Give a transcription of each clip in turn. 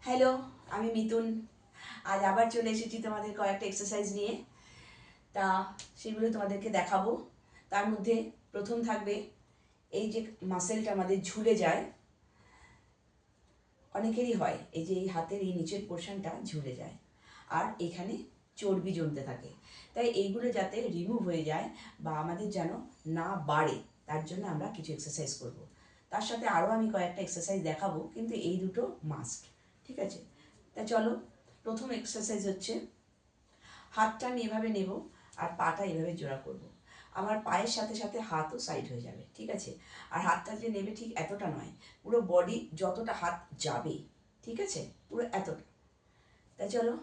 Hello, আমি মিতুন। আজ আবার চলে এসেছি তোমাদের কয়েকটা এক্সারসাইজ নিয়ে। তা সেগুলো তোমাদেরকে দেখাবো। তার মধ্যে প্রথম থাকবে এই যে মাসেলটা আমাদের ঝুলে যায়, অনেকেরই হয় এই যে এই হাতের এই নিচের পোর্শনটা ঝুলে যায় আর এখানে চর্বি জমতে থাকে। তাই এইগুলো যাতে রিমুভ হয়ে যায় বা আমাদের যেন না বাড়ে, তার জন্য আমরা কিছু এক্সারসাইজ করব। তার সাথে আরও আমি কয়েকটা এক্সারসাইজ দেখাবো, কিন্তু এই দুটো মাস্ট। ঠিক আছে, তা চলো। প্রথম এক্সারসাইজ হচ্ছে হাতটা আমি এভাবে নেব আর পাটা এভাবে জোড়া করব। আমার পায়ের সাথে সাথে হাতও সাইড হয়ে যাবে, ঠিক আছে। আর হাতটা যে নেবে ঠিক এতটা নয়, পুরো বডি যতটা হাত যাবে, ঠিক আছে, পুরো এতটা। তাই চলো,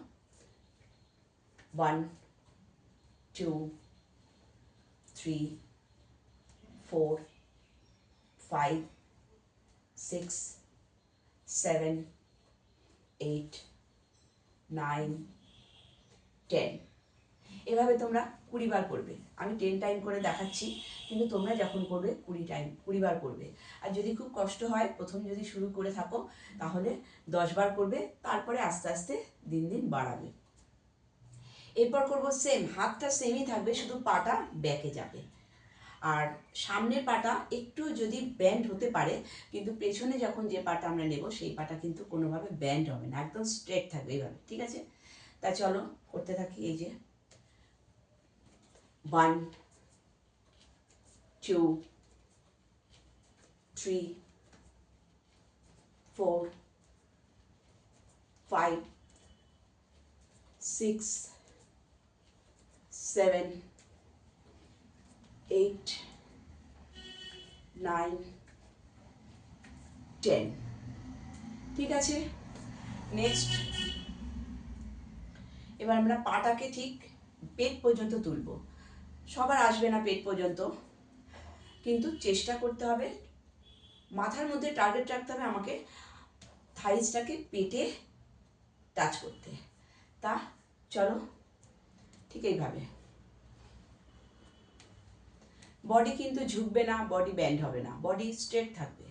1 2 3 4 5 6 7 8 9 10। এভাবে তোমরা 20 বার করবে। আমি 10 টাইম করে দেখাচ্ছি, কিন্তু তোমরা যখন করবে 20 বার করবে। আর যদি খুব কষ্ট হয়, প্রথম যদি শুরু করে থাকো, তাহলে 10 বার করবে, তারপরে আস্তে আস্তে দিন দিন বাড়াবে। এরপর করব সেম, হাতটা সেমই থাকবে, শুধু পাটা ব্যাকে যাবে। আর সামনের পাটা একটু যদি ব্যান্ড হতে পারে, কিন্তু পেছনে যখন যে পাটা আমরা নেব সেই পাটা কিন্তু কোনোভাবে ব্যান্ড হবে না, একদম স্ট্রেট থাকবে এইভাবে, ঠিক আছে। তা চলো করতে থাকি। এই যে 1 2 3 4 5 6 7 8 9 10। ঠিক আছে, নেক্সট এবার আমরা পাটাকে ঠিক পেট পর্যন্ত তুলব। সবার আসবে না পেট পর্যন্ত, কিন্তু চেষ্টা করতে হবে, মাথার মধ্যে টার্গেট রাখতে হবে আমাকে থাইসটাকে পেটে টাচ করতে। তা চলো, ঠিক এইভাবে। বডি কিন্তু ঝুঁকবে না, বডি ব্যান্ড হবে না, বডি স্ট্রেট থাকবে।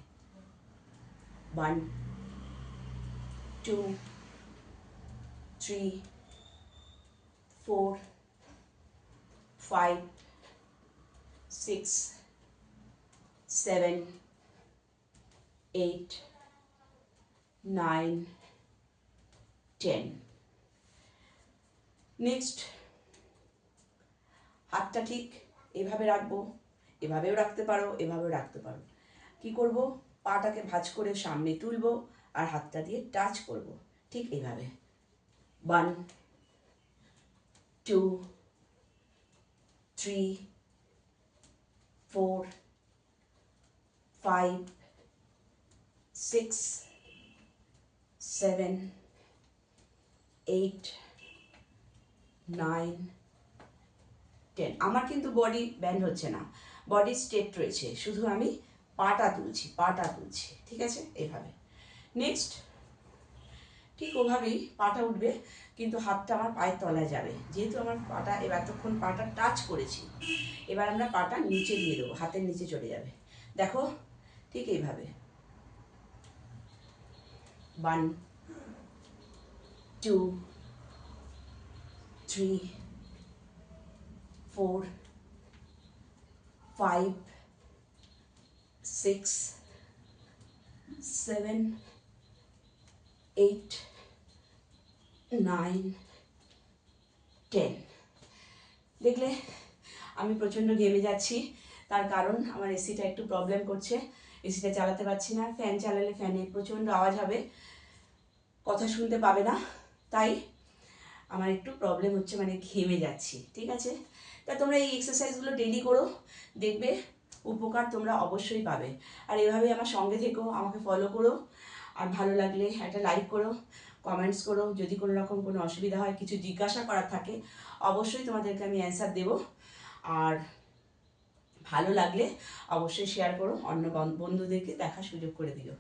1 2 3 4 5 6 7 8 9 10। নেক্সট হাতটা ঠিক এভাবে রাখবো, এভাবেও রাখতে পারো, এভাবেও রাখতে পারো। কি করব, পাটাকে ভাঁজ করে সামনে তুলবো আর হাতটা দিয়ে টাচ করব, ঠিক এইভাবে। 1 2 3 4 5 6 7 8 9 10। আমার কিন্তু বডি ব্যান্ড হচ্ছে না, বডি স্ট্রেট রয়েছে, শুধু আমি পাটা তুলছি, পাটা তুলছি, ঠিক আছে, এভাবে। নেক্সট ঠিক ওভাবেই পাটা উঠবে, কিন্তু হাতটা আমার পায়ের তলায় যাবে। যেহেতু আমার পাটা এতক্ষণ পাটা টাচ করেছি, এবার আমরা পাটা নিচে দিয়ে দেবো, হাতের নিচে চলে যাবে। দেখো, ঠিক এইভাবে। 1 2 3 4 5 6 7 8 9 10। দেখলে আমি প্রচণ্ড ঘেমে যাচ্ছি, তার কারণ আমার এসিটা একটু প্রবলেম করছে, এসিটা চালাতে পারছি না। ফ্যান চালালে ফ্যানে প্রচণ্ড আওয়াজ হবে, কথা শুনতে পাবে না, তাই আমার একটু প্রবলেম হচ্ছে, মানে ঘেমে যাচ্ছি, ঠিক আছে। তা তোমরা এই এক্সারসাইজগুলো ডেইলি করো, দেখবে উপকার তোমরা অবশ্যই পাবে। আর এভাবেই আমার সঙ্গে থেকো, আমাকে ফলো করো। আর ভালো লাগলে একটা লাইক করো, কমেন্টস করো। যদি কোনো রকম কোনো অসুবিধা হয়, কিছু জিজ্ঞাসা করার থাকে, অবশ্যই তোমাদেরকে আমি অ্যান্সার দেবো। আর ভালো লাগলে অবশ্যই শেয়ার করো, অন্য বন্ধুদেরকে দেখার সুযোগ করে দিও।